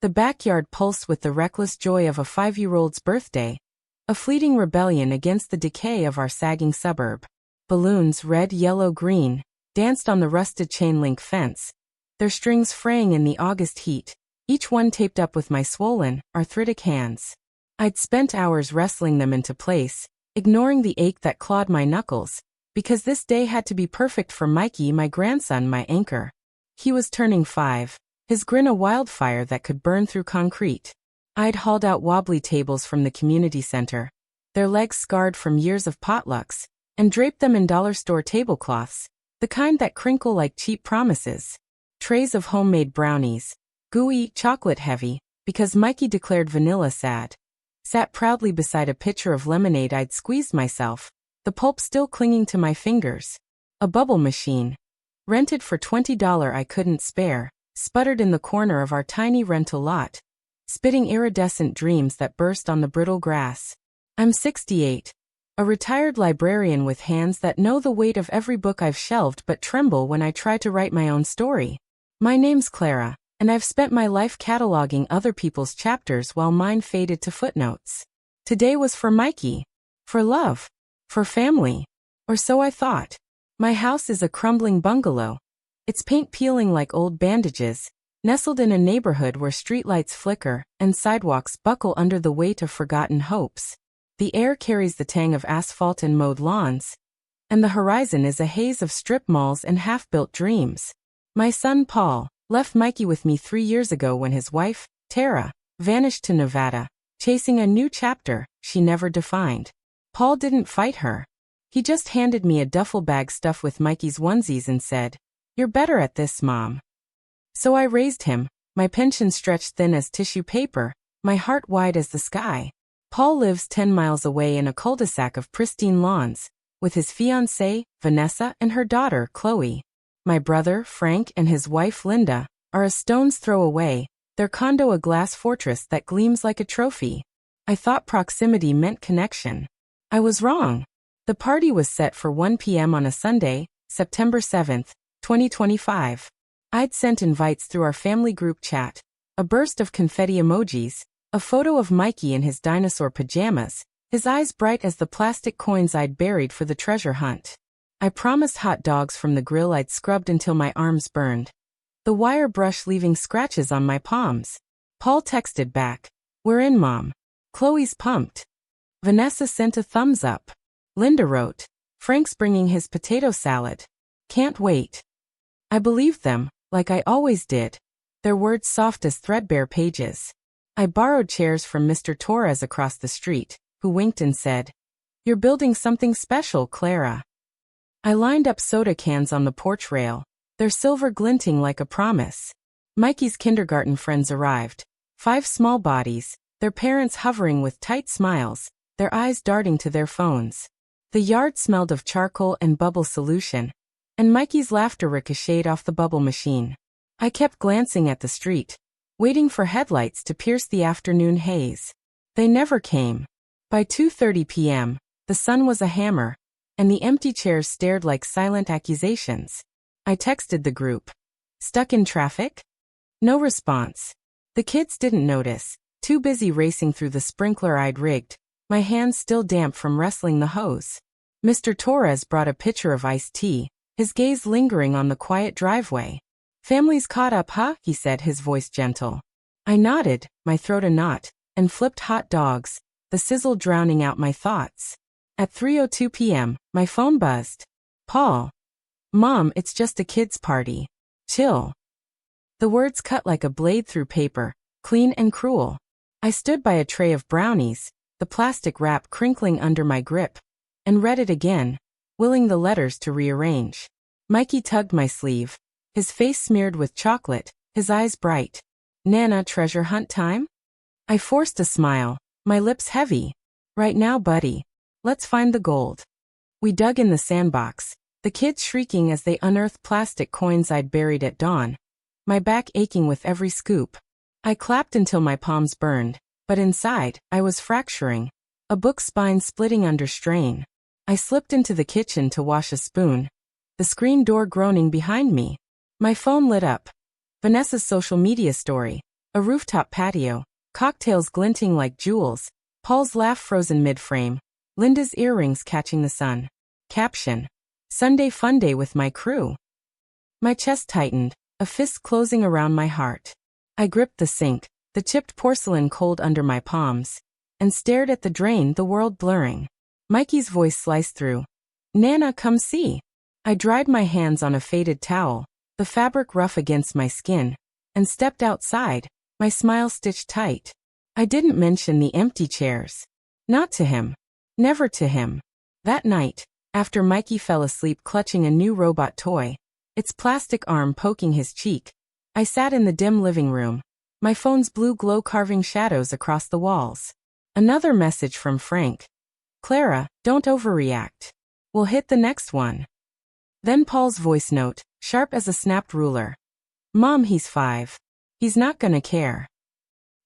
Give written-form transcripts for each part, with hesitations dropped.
The backyard pulsed with the reckless joy of a 5-year-old's birthday, a fleeting rebellion against the decay of our sagging suburb. Balloons, red, yellow, green, danced on the rusted chain-link fence, their strings fraying in the August heat, each one taped up with my swollen, arthritic hands. I'd spent hours wrestling them into place, ignoring the ache that clawed my knuckles, because this day had to be perfect for Mikey, my grandson, my anchor. He was turning 5, his grin a wildfire that could burn through concrete. I'd hauled out wobbly tables from the community center, their legs scarred from years of potlucks, and draped them in dollar store tablecloths, the kind that crinkle like cheap promises. Trays of homemade brownies, gooey, chocolate-heavy, because Mikey declared vanilla sad, sat proudly beside a pitcher of lemonade I'd squeezed myself, the pulp still clinging to my fingers. A bubble machine, rented for $20 I couldn't spare, sputtered in the corner of our tiny rental lot, spitting iridescent dreams that burst on the brittle grass. I'm 68, a retired librarian with hands that know the weight of every book I've shelved but tremble when I try to write my own story. My name's Clara, and I've spent my life cataloging other people's chapters while mine faded to footnotes. Today was for Mikey, for love, for family, or so I thought. My house is a crumbling bungalow, its paint peeling like old bandages, nestled in a neighborhood where streetlights flicker and sidewalks buckle under the weight of forgotten hopes. The air carries the tang of asphalt and mowed lawns, and the horizon is a haze of strip malls and half-built dreams. My son Paul left Mikey with me 3 years ago when his wife, Tara, vanished to Nevada, chasing a new chapter she never defined. Paul didn't fight her. He just handed me a duffel bag stuffed with Mikey's onesies and said, "You're better at this, Mom." So I raised him, my pension stretched thin as tissue paper, my heart wide as the sky. Paul lives 10 miles away in a cul-de-sac of pristine lawns, with his fiancée, Vanessa, and her daughter, Chloe. My brother, Frank, and his wife, Linda, are a stone's throw away, their condo a glass fortress that gleams like a trophy. I thought proximity meant connection. I was wrong. The party was set for 1 p.m. on a Sunday, September 7th, 2025. I'd sent invites through our family group chat, a burst of confetti emojis, a photo of Mikey in his dinosaur pajamas, his eyes bright as the plastic coins I'd buried for the treasure hunt. I promised hot dogs from the grill I'd scrubbed until my arms burned, the wire brush leaving scratches on my palms. Paul texted back, "We're in, Mom." Chloe's pumped. Vanessa sent a thumbs up. Linda wrote, "Frank's bringing his potato salad. Can't wait." I believed them, like I always did, their words soft as threadbare pages. I borrowed chairs from Mr. Torres across the street, who winked and said, "You're building something special, Clara." I lined up soda cans on the porch rail, their silver glinting like a promise. Mikey's kindergarten friends arrived, 5 small bodies, their parents hovering with tight smiles, their eyes darting to their phones. The yard smelled of charcoal and bubble solution, and Mikey's laughter ricocheted off the bubble machine. I kept glancing at the street, waiting for headlights to pierce the afternoon haze. They never came. By 2:30 p.m., the sun was a hammer, and the empty chairs stared like silent accusations. I texted the group. "Stuck in traffic?" No response. The kids didn't notice, too busy racing through the sprinkler I'd rigged, my hands still damp from wrestling the hose. Mr. Torres brought a pitcher of iced tea, his gaze lingering on the quiet driveway. "Family's caught up, huh?" he said, his voice gentle. I nodded, my throat a knot, and flipped hot dogs, the sizzle drowning out my thoughts. At 3:02 p.m., my phone buzzed. "Paul." "Mom, it's just a kid's party. Chill." The words cut like a blade through paper, clean and cruel. I stood by a tray of brownies, the plastic wrap crinkling under my grip, and read it again, willing the letters to rearrange. Mikey tugged my sleeve, his face smeared with chocolate, his eyes bright. "Nana, treasure hunt time?" I forced a smile, my lips heavy. "Right now, buddy. Let's find the gold." We dug in the sandbox, the kids shrieking as they unearthed plastic coins I'd buried at dawn, my back aching with every scoop. I clapped until my palms burned, but inside, I was fracturing, a book spine splitting under strain. I slipped into the kitchen to wash a spoon, the screen door groaning behind me. My phone lit up. Vanessa's social media story, A rooftop patio, cocktails glinting like jewels, Paul's laugh frozen mid-frame, Linda's earrings catching the sun. Caption: Sunday fun day with my crew. My chest tightened, a fist closing around my heart. I gripped the sink, the chipped porcelain cold under my palms, and stared at the drain, the world blurring. Mikey's voice sliced through. Nana, come see. I dried my hands on a faded towel, the fabric rough against my skin, and stepped outside, my smile stitched tight. I didn't mention the empty chairs. Not to him. Never to him. That night, after Mikey fell asleep clutching a new robot toy, its plastic arm poking his cheek, I sat in the dim living room, my phone's blue glow carving shadows across the walls. Another message from Frank. Clara, don't overreact. We'll hit the next one. Then Paul's voice note, sharp as a snapped ruler. Mom, he's 5. He's not gonna care.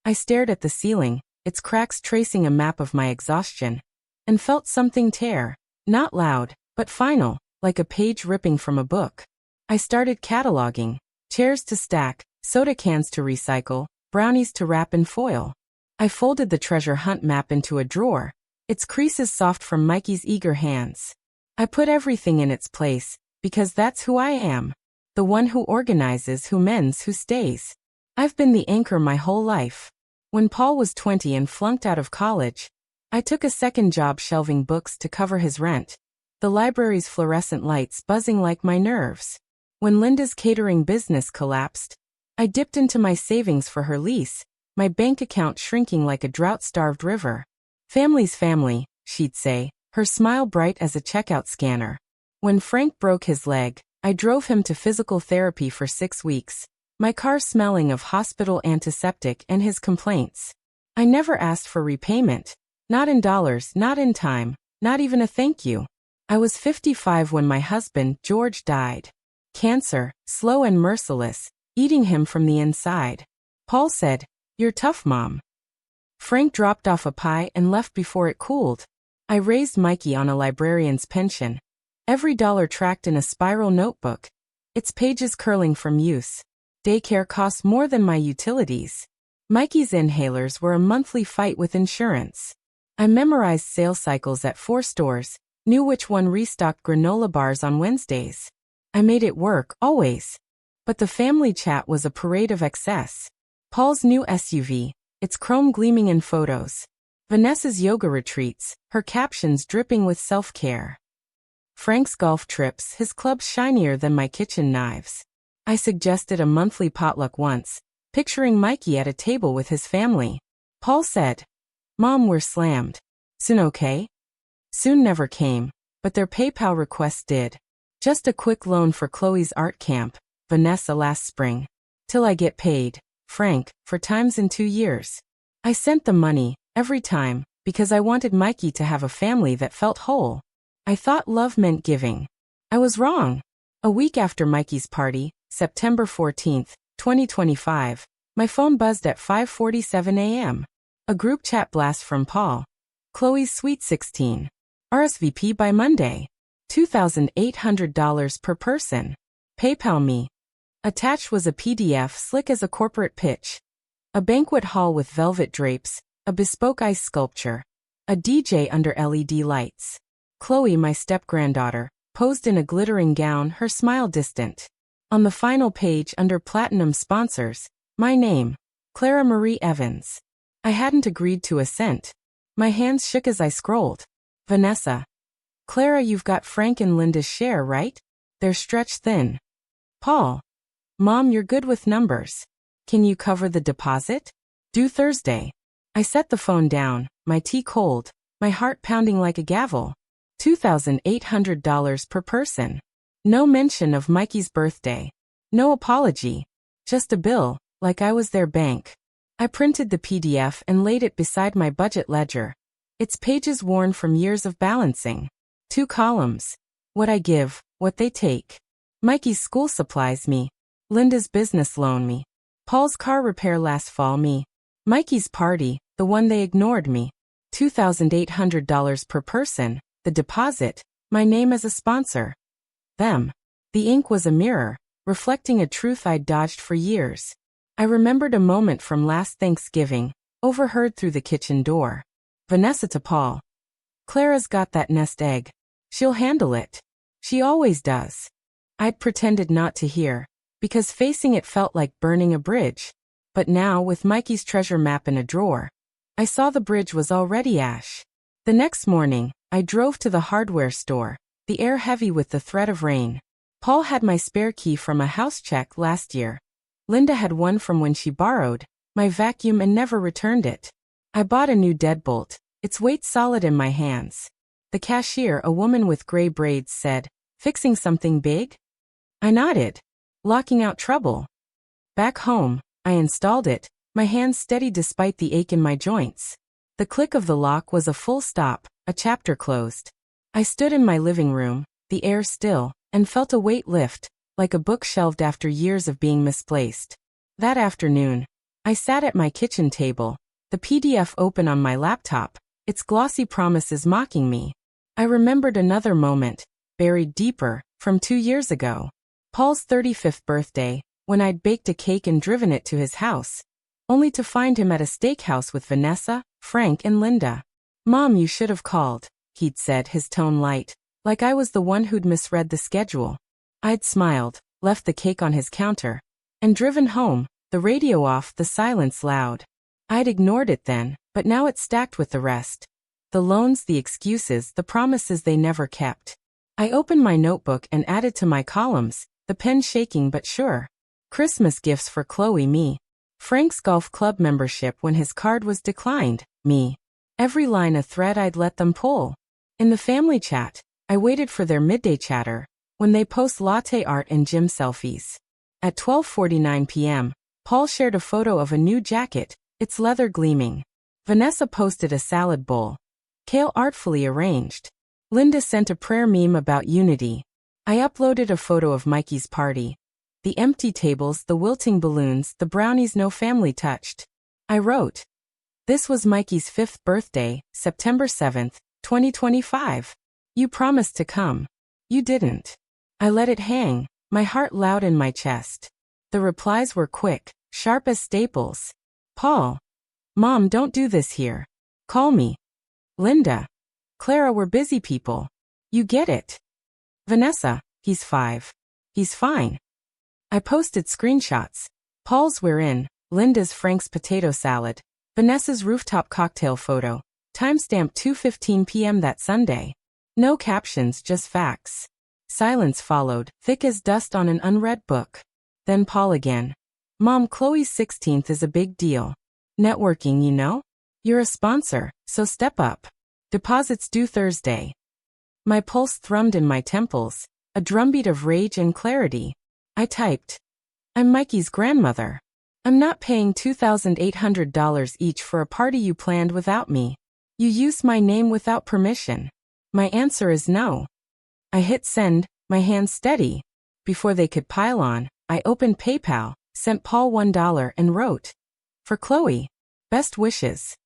I stared at the ceiling, its cracks tracing a map of my exhaustion, and felt something tear, not loud, but final, like a page ripping from a book. I started cataloging, chairs to stack, soda cans to recycle, brownies to wrap in foil. I folded the treasure hunt map into a drawer, its creases soft from Mikey's eager hands. I put everything in its place, because that's who I am. The one who organizes, who mends, who stays. I've been the anchor my whole life. When Paul was 20 and flunked out of college, I took a second job shelving books to cover his rent, the library's fluorescent lights buzzing like my nerves. When Linda's catering business collapsed, I dipped into my savings for her lease, my bank account shrinking like a drought-starved river. Family's family, she'd say, her smile bright as a checkout scanner. When Frank broke his leg, I drove him to physical therapy for 6 weeks, my car smelling of hospital antiseptic and his complaints. I never asked for repayment, not in dollars, not in time, not even a thank you. I was 55 when my husband, George, died. Cancer, slow and merciless, eating him from the inside. Paul said, "You're tough, Mom." Frank dropped off a pie and left before it cooled. I raised Mikey on a librarian's pension, every dollar tracked in a spiral notebook, its pages curling from use. Daycare cost more than my utilities. Mikey's inhalers were a monthly fight with insurance. I memorized sales cycles at 4 stores, knew which one restocked granola bars on Wednesdays. I made it work, always. But the family chat was a parade of excess. Paul's new SUV, its chrome gleaming in photos. Vanessa's yoga retreats, her captions dripping with self-care. Frank's golf trips, his clubs shinier than my kitchen knives. I suggested a monthly potluck once, picturing Mikey at a table with his family. Paul said, "Mom, we're slammed. Soon okay?" Soon never came, but their PayPal request did. Just a quick loan for Chloe's art camp, Vanessa last spring. Till I get paid, Frank, 4 times in 2 years. I sent the money, every time, because I wanted Mikey to have a family that felt whole. I thought love meant giving. I was wrong. A week after Mikey's party, September 14th, 2025, my phone buzzed at 5:47 a.m. A group chat blast from Paul. Chloe's Sweet 16. RSVP by Monday. $2,800 per person. PayPal me. Attached was a PDF slick as a corporate pitch. A banquet hall with velvet drapes, a bespoke ice sculpture, a DJ under LED lights. Chloe, my step-granddaughter, posed in a glittering gown, her smile distant. On the final page under platinum sponsors, my name, Clara Marie Evans. I hadn't agreed to a cent. My hands shook as I scrolled. Vanessa. Clara, you've got Frank and Linda's share, right? They're stretched thin. Paul. Mom, you're good with numbers. Can you cover the deposit? Due Thursday. I set the phone down, my tea cold, my heart pounding like a gavel. $2,800 per person. No mention of Mikey's birthday. No apology. Just a bill, like I was their bank. I printed the PDF and laid it beside my budget ledger. Its pages worn from years of balancing. 2 columns. What I give, what they take. Mikey's school supplies me. Linda's business loan me. Paul's car repair last fall me. Mikey's party, the one they ignored me. $2,800 per person, the deposit, my name as a sponsor. Them. The ink was a mirror, reflecting a truth I'd dodged for years. I remembered a moment from last Thanksgiving, overheard through the kitchen door. Vanessa to Paul. Clara's got that nest egg. She'll handle it. She always does. I'd pretended not to hear, because facing it felt like burning a bridge. But now, with Mikey's treasure map in a drawer, I saw the bridge was already ash. The next morning, I drove to the hardware store, the air heavy with the threat of rain. Paul had my spare key from a house check last year. Linda had one from when she borrowed my vacuum and never returned it. I bought a new deadbolt, its weight solid in my hands. The cashier, a woman with gray braids, said, "Fixing something big?" I nodded. "Locking out trouble." Back home, I installed it, my hands steady despite the ache in my joints. The click of the lock was a full stop, a chapter closed. I stood in my living room, the air still, and felt a weight lift, like a book shelved after years of being misplaced. That afternoon, I sat at my kitchen table, the PDF open on my laptop, its glossy promises mocking me. I remembered another moment, buried deeper, from 2 years ago. Paul's 35th birthday, when I'd baked a cake and driven it to his house, only to find him at a steakhouse with Vanessa, Frank, and Linda. "Mom, you should have called," he'd said, his tone light, like I was the one who'd misread the schedule. I'd smiled, left the cake on his counter, and driven home, the radio off, the silence loud. I'd ignored it then, but now it stacked with the rest. The loans, the excuses, the promises they never kept. I opened my notebook and added to my columns, the pen shaking but sure. Christmas gifts for Chloe, me. Frank's golf club membership when his card was declined, me. Every line a thread I'd let them pull. In the family chat, I waited for their midday chatter, when they post latte art and gym selfies. At 12:49 p.m., Paul shared a photo of a new jacket, its leather gleaming. Vanessa posted a salad bowl, kale artfully arranged. Linda sent a prayer meme about unity. I uploaded a photo of Mikey's party. The empty tables, the wilting balloons, the brownies no family touched. I wrote, "This was Mikey's 5th birthday, September 7th, 2025. You promised to come. You didn't." I let it hang, my heart loud in my chest. The replies were quick, sharp as staples. Paul. "Mom, don't do this here. Call me." Linda. "Clara, we're busy people. You get it." Vanessa. "He's 5. He's fine." I posted screenshots. Paul's "We're in," Linda's Frank's potato salad, Vanessa's rooftop cocktail photo, timestamp 2:15 p.m. that Sunday. No captions, just facts. Silence followed, thick as dust on an unread book. Then Paul again. "Mom, Chloe's 16th is a big deal. Networking, you know? You're a sponsor, so step up. Deposits due Thursday." My pulse thrummed in my temples, a drumbeat of rage and clarity. I typed, "I'm Mikey's grandmother. I'm not paying $2,800 each for a party you planned without me. You used my name without permission. My answer is no." I hit send, my hands steady. Before they could pile on, I opened PayPal, sent Paul $1 and wrote, "For Chloe. Best wishes."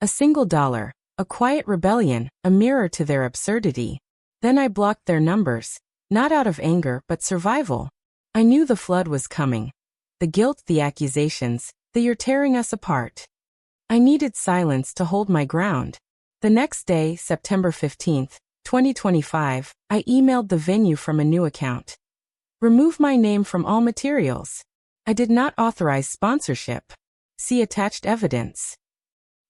A single dollar, a quiet rebellion, a mirror to their absurdity. Then I blocked their numbers, not out of anger but survival. I knew the flood was coming. The guilt, the accusations, the "you're tearing us apart." I needed silence to hold my ground. The next day, September 15th, 2025, I emailed the venue from a new account. "Remove my name from all materials. I did not authorize sponsorship. See attached evidence."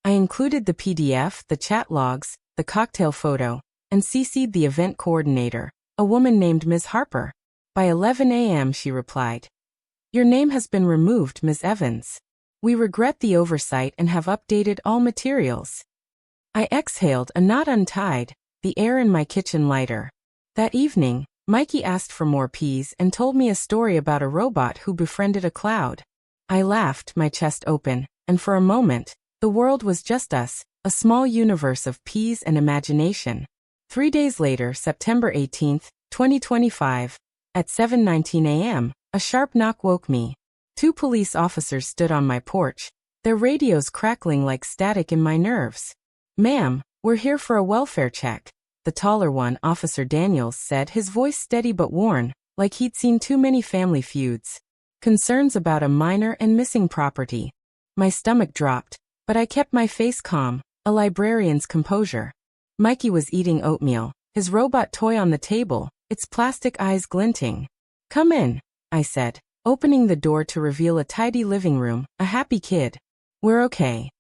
I included the PDF, the chat logs, the cocktail photo, and CC'd the event coordinator, a woman named Ms. Harper. By 11 a.m. she replied, "Your name has been removed, Ms. Evans. We regret the oversight and have updated all materials." I exhaled, a knot untied, the air in my kitchen lighter. That evening, Mikey asked for more peas and told me a story about a robot who befriended a cloud. I laughed, my chest open, and for a moment, the world was just us, a small universe of peas and imagination. 3 days later, September 18th, 2025, at 7:19 a.m., a sharp knock woke me. 2 police officers stood on my porch, their radios crackling like static in my nerves. "Ma'am, we're here for a welfare check," the taller one, Officer Daniels, said, his voice steady but worn, like he'd seen too many family feuds. Concerns about a minor and missing property. My stomach dropped, but I kept my face calm, a librarian's composure. Mikey was eating oatmeal, his robot toy on the table, its plastic eyes glinting. "Come in," I said, opening the door to reveal a tidy living room, a happy kid. "We're okay."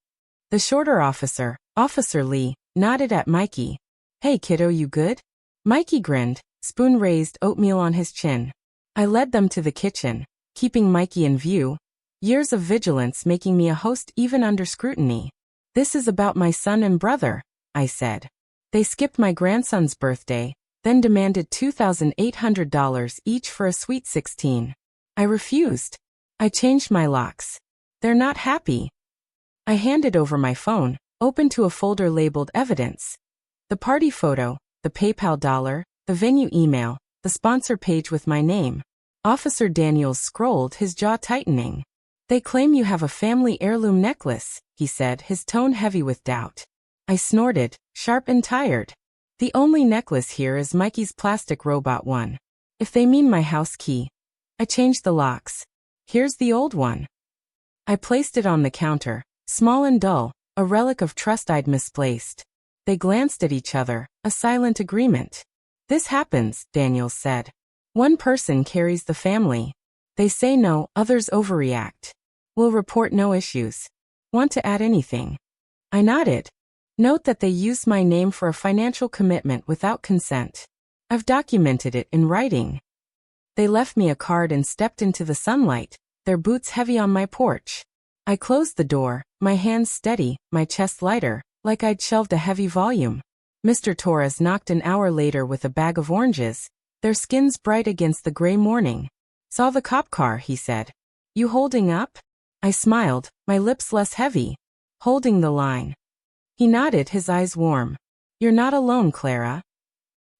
The shorter officer, Officer Lee, nodded at Mikey. "Hey kiddo, you good?" Mikey grinned, spoon raised, oatmeal on his chin. I led them to the kitchen, keeping Mikey in view. Years of vigilance making me a host even under scrutiny. "This is about my son and brother," I said. "They skipped my grandson's birthday, then demanded $2,800 each for a sweet 16. I refused. I changed my locks. They're not happy." I handed over my phone, open to a folder labeled Evidence. The party photo, the PayPal dollar, the venue email, the sponsor page with my name. Officer Daniels scrolled, his jaw tightening. "They claim you have a family heirloom necklace," he said, his tone heavy with doubt. I snorted, sharp and tired. "The only necklace here is Mikey's plastic robot one. If they mean my house key." I changed the locks. "Here's the old one." I placed it on the counter, small and dull, a relic of trust I'd misplaced. They glanced at each other, a silent agreement. "This happens," Daniels said. "One person carries the family. They say no, others overreact. We'll report no issues. Want to add anything?" I nodded. "Note that they used my name for a financial commitment without consent. I've documented it in writing." They left me a card and stepped into the sunlight, their boots heavy on my porch. I closed the door, my hands steady, my chest lighter, like I'd shelved a heavy volume. Mr. Torres knocked an hour later with a bag of oranges, their skins bright against the gray morning. "Saw the cop car," he said. "You holding up?" I smiled, my lips less heavy. "Holding the line." He nodded, his eyes warm. "You're not alone, Clara."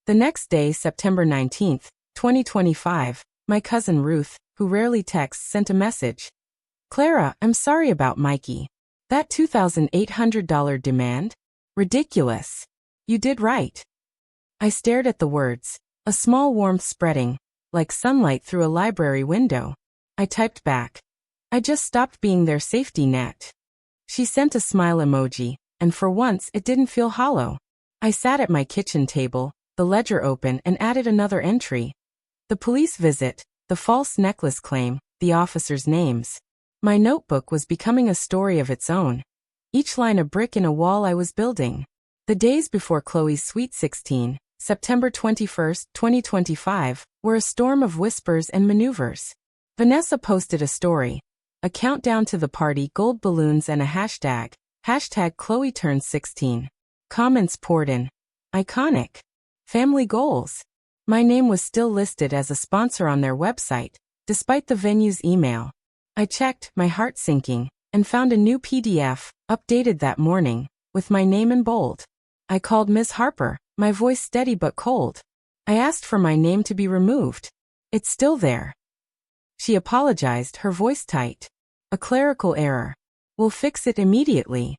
The next day, September 19th, 2025, my cousin Ruth, who rarely texts, sent a message. "Clara, I'm sorry about Mikey. That $2,800 demand? Ridiculous. You did right." I stared at the words, a small warmth spreading, like sunlight through a library window. I typed back. "I just stopped being their safety net." She sent a smile emoji, and for once it didn't feel hollow. I sat at my kitchen table, the ledger open, and added another entry. The police visit, the false necklace claim, the officers' names. My notebook was becoming a story of its own. Each line a brick in a wall I was building. The days before Chloe's sweet 16, September 21st, 2025, were a storm of whispers and maneuvers. Vanessa posted a story, a countdown to the party, gold balloons and a hashtag Chloe turns 16. Comments poured in. Iconic. Family goals. My name was still listed as a sponsor on their website, despite the venue's email. I checked, my heart sinking, and found a new PDF, updated that morning, with my name in bold. I called Ms. Harper, my voice steady but cold. I asked for my name to be removed. "It's still there." She apologized, her voice tight. "A clerical error. We'll fix it immediately."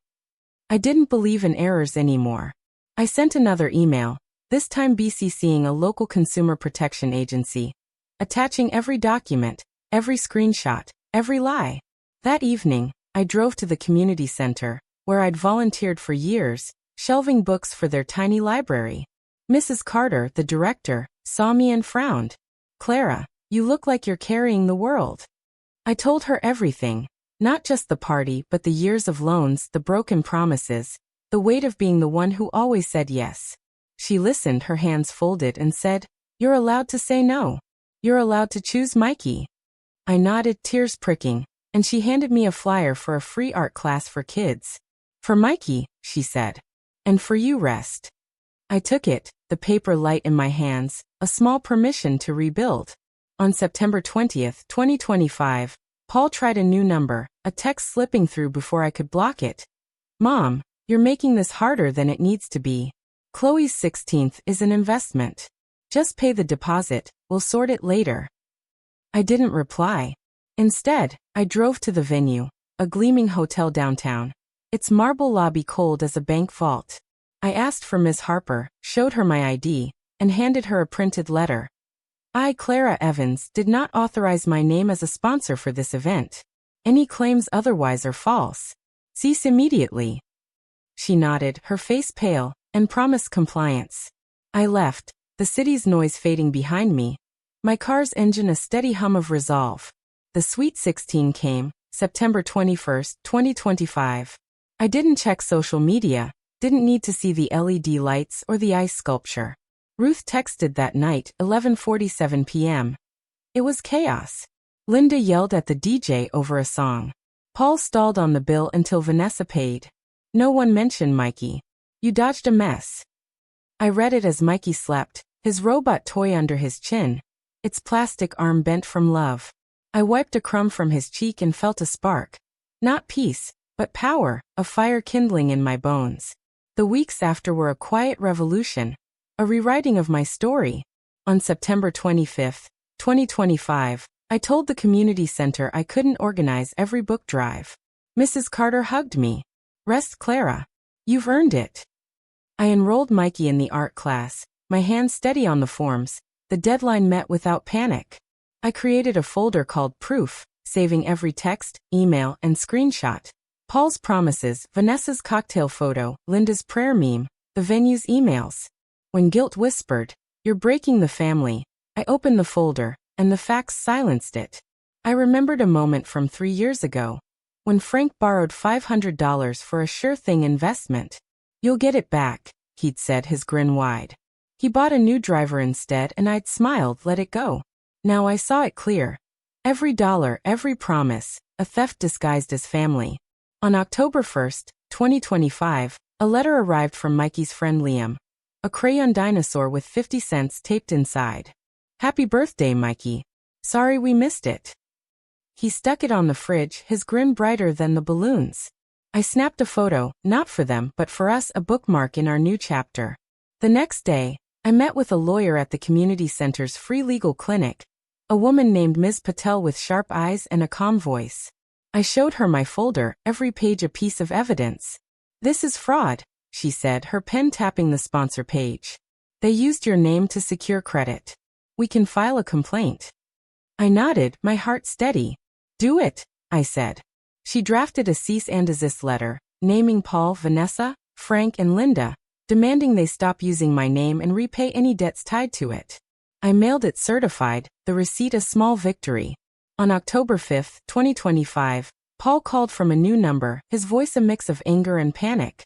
I didn't believe in errors anymore. I sent another email, this time BCCing a local consumer protection agency, attaching every document, every screenshot, every lie. That evening, I drove to the community center, where I'd volunteered for years, shelving books for their tiny library. Mrs. Carter, the director, saw me and frowned. "Clara, you look like you're carrying the world." I told her everything, not just the party but the years of loans, the broken promises, the weight of being the one who always said yes. She listened, her hands folded, and said, "You're allowed to say no. You're allowed to choose Mikey." I nodded, tears pricking, and she handed me a flyer for a free art class for kids. "For Mikey," she said. "And for you, rest." I took it, the paper light in my hands, a small permission to rebuild. On September 20th, 2025, Paul tried a new number, a text slipping through before I could block it. "Mom, you're making this harder than it needs to be. Chloe's 16th is an investment. Just pay the deposit, we'll sort it later." I didn't reply. Instead, I drove to the venue, a gleaming hotel downtown, its marble lobby cold as a bank vault. I asked for Ms. Harper, showed her my ID, and handed her a printed letter. I, Clara Evans, did not authorize my name as a sponsor for this event. Any claims otherwise are false. Cease immediately." She nodded, her face pale, and promised compliance. I left, the city's noise fading behind me, my car's engine a steady hum of resolve. The Sweet 16 came, September 21st, 2025. I didn't check social media, didn't need to see the LED lights or the ice sculpture. Ruth texted that night, 11:47 p.m. It was chaos. Linda yelled at the DJ over a song. Paul stalled on the bill until Vanessa paid. No one mentioned Mikey. "You dodged a mess." I read it as Mikey slept, his robot toy under his chin, its plastic arm bent from love. I wiped a crumb from his cheek and felt a spark. Not peace, but power, a fire kindling in my bones. The weeks after were a quiet revolution, a rewriting of my story. On September 25th, 2025, I told the community center I couldn't organize every book drive. Mrs. Carter hugged me. "Rest, Clara. You've earned it." I enrolled Mikey in the art class, my hands steady on the forms, the deadline met without panic. I created a folder called Proof, saving every text, email, and screenshot. Paul's promises, Vanessa's cocktail photo, Linda's prayer meme, the venue's emails. When guilt whispered, "You're breaking the family," I opened the folder, and the facts silenced it. I remembered a moment from 3 years ago, when Frank borrowed $500 for a sure-thing investment. "You'll get it back," he'd said, his grin wide. He bought a new driver instead and I'd smiled, let it go. Now I saw it clear. Every dollar, every promise, a theft disguised as family. On October 1st, 2025, a letter arrived from Mikey's friend Liam. A crayon dinosaur with 50 cents taped inside. "Happy birthday, Mikey. Sorry we missed it." He stuck it on the fridge, his grin brighter than the balloons. I snapped a photo, not for them but for us, a bookmark in our new chapter. The next day, I met with a lawyer at the community center's free legal clinic, a woman named Ms. Patel with sharp eyes and a calm voice. I showed her my folder, every page a piece of evidence. "This is fraud," she said, her pen tapping the sponsor page. "They used your name to secure credit. We can file a complaint." I nodded, my heart steady. "Do it," I said. She drafted a cease and desist letter, naming Paul, Vanessa, Frank, and Linda, demanding they stop using my name and repay any debts tied to it. I mailed it certified, the receipt a small victory. On October 5th, 2025, Paul called from a new number, his voice a mix of anger and panic.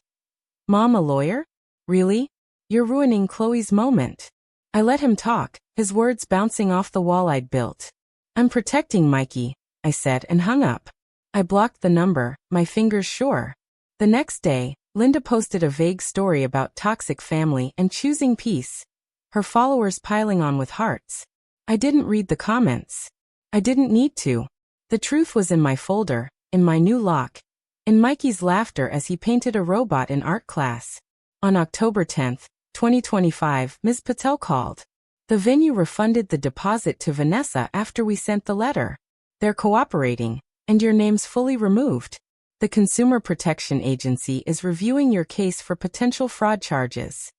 "Mom, a lawyer? Really? You're ruining Chloe's moment." I let him talk, his words bouncing off the wall I'd built. "I'm protecting Mikey," I said and hung up. I blocked the number, my fingers sure. The next day, Linda posted a vague story about toxic family and choosing peace, her followers piling on with hearts. I didn't read the comments. I didn't need to. The truth was in my folder, in my new lock, in Mikey's laughter as he painted a robot in art class. On October 10th, 2025, Ms. Patel called. The venue refunded the deposit to Vanessa after we sent the letter. "They're cooperating, and your name's fully removed. The Consumer Protection Agency is reviewing your case for potential fraud charges."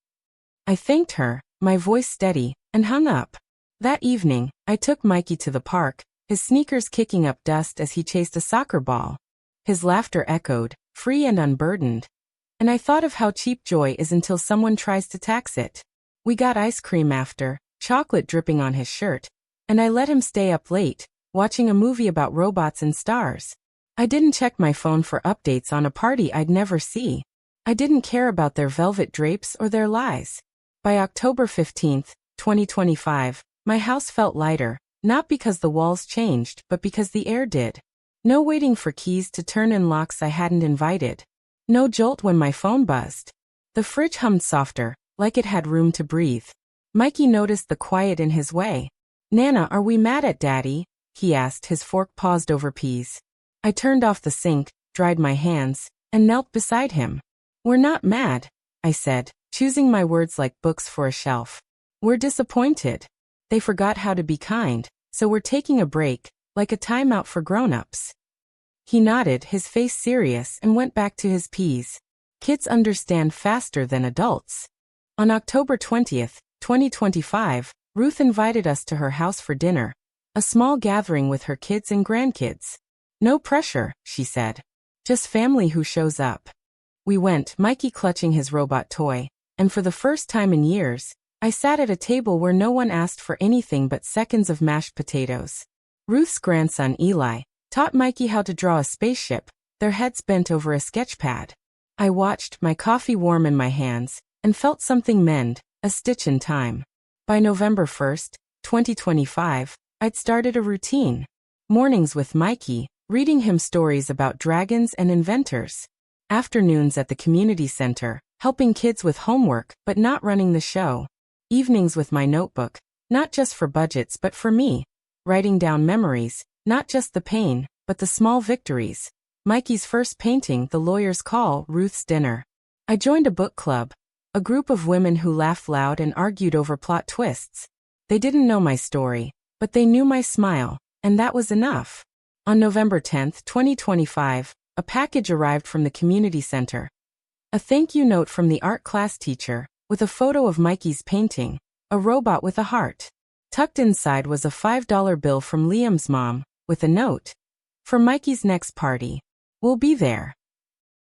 I thanked her, my voice steady, and hung up. That evening, I took Mikey to the park, his sneakers kicking up dust as he chased a soccer ball. His laughter echoed, free and unburdened. And I thought of how cheap joy is until someone tries to tax it. We got ice cream after, chocolate dripping on his shirt, and I let him stay up late, watching a movie about robots and stars. I didn't check my phone for updates on a party I'd never see. I didn't care about their velvet drapes or their lies. By October 15th, 2025, my house felt lighter, not because the walls changed, but because the air did. No waiting for keys to turn in locks I hadn't invited. No jolt when my phone buzzed. The fridge hummed softer, like it had room to breathe. Mikey noticed the quiet in his way. "Nana, are we mad at Daddy?" he asked, his fork paused over peas. I turned off the sink, dried my hands, and knelt beside him. "We're not mad," I said, choosing my words like books for a shelf. "We're disappointed. They forgot how to be kind, so we're taking a break, like a timeout for grown-ups." He nodded, his face serious, and went back to his peas. Kids understand faster than adults. On October 20th, 2025, Ruth invited us to her house for dinner, a small gathering with her kids and grandkids. No pressure, she said. Just family who shows up. We went, Mikey clutching his robot toy, and for the first time in years, I sat at a table where no one asked for anything but seconds of mashed potatoes. Ruth's grandson, Eli, taught Mikey how to draw a spaceship, their heads bent over a sketch pad. I watched, my coffee warm in my hands, and felt something mend, a stitch in time. By November 1st, 2025, I'd started a routine. Mornings with Mikey, reading him stories about dragons and inventors. Afternoons at the community center, helping kids with homework but not running the show. Evenings with my notebook, not just for budgets but for me. Writing down memories, not just the pain, but the small victories. Mikey's first painting, The Lawyer's Call, Ruth's dinner. I joined a book club, a group of women who laughed loud and argued over plot twists. They didn't know my story, but they knew my smile, and that was enough. On November 10th, 2025, a package arrived from the community center. A thank you note from the art class teacher, with a photo of Mikey's painting, a robot with a heart. Tucked inside was a $5 bill from Liam's mom, with a note. For Mikey's next party. We'll be there.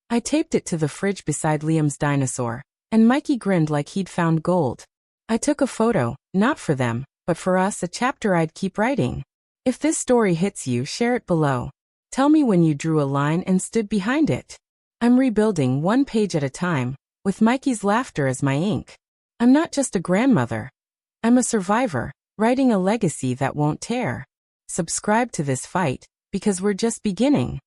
I taped it to the fridge beside Liam's dinosaur, and Mikey grinned like he'd found gold. I took a photo, not for them, but for us, a chapter I'd keep writing. If this story hits you, share it below. Tell me when you drew a line and stood behind it. I'm rebuilding one page at a time, with Mikey's laughter as my ink. I'm not just a grandmother. I'm a survivor, writing a legacy that won't tear. Subscribe to this fight, because we're just beginning.